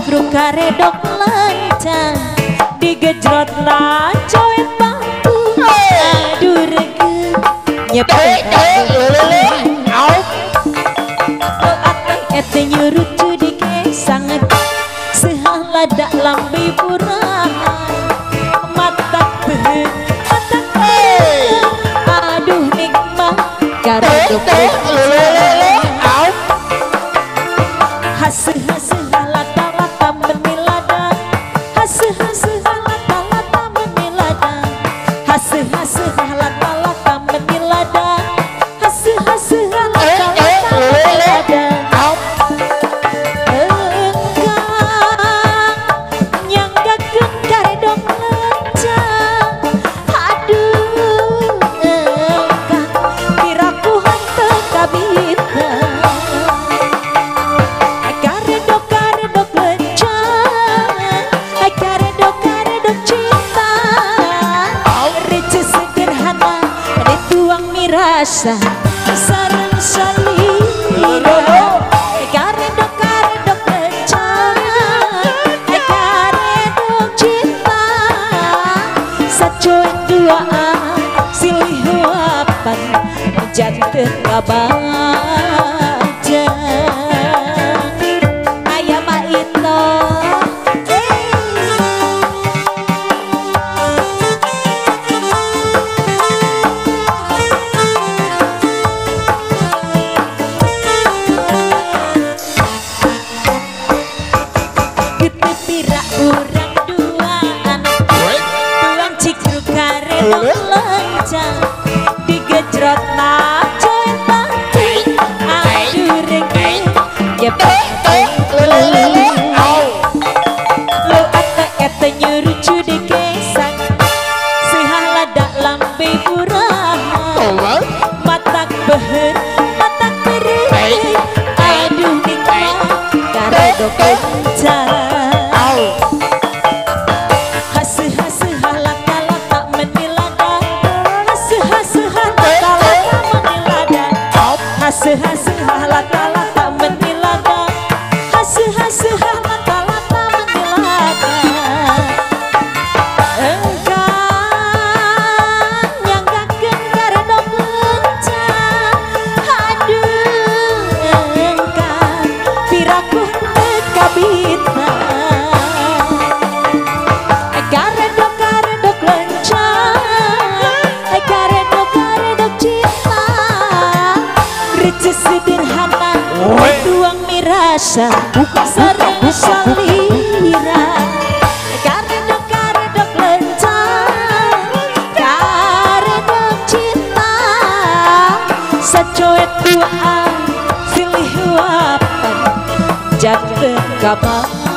cikruk karedok lancang digejrot lah coet bangku aduh rege nyepet ete nyurut di kesang sehalada lambe purahan mata beh aduh nikmat karedok hase-hase halata-lata menilada hase-hase halata-lata menilada hase-hase halata-lata menilada hase-hase halata-lata menilada engkau nyanggakeun karedok lancang aduh engkau piraku henteu kabita rasa sarang salira karedok lencang karedok cinta sacoet duaan silih huapan janten kabaja aya mah itu lancang digejrot na coet bangku aduh rege nyepet lu ete nyurucu di kesang sehalada lambe purahan matak beher matak beri aduh nikmat karedok lancang hase-hase halata-lata menilada hase-hase halata-lata menilada engkau nyanggakeun karedok lancang aduh engkau piraku henteu kabita karedok lancang karedok cinta sederhana tuang mirasa sareng salira karedok lencang karedok cinta sacoet duaan silih huapan janten kabar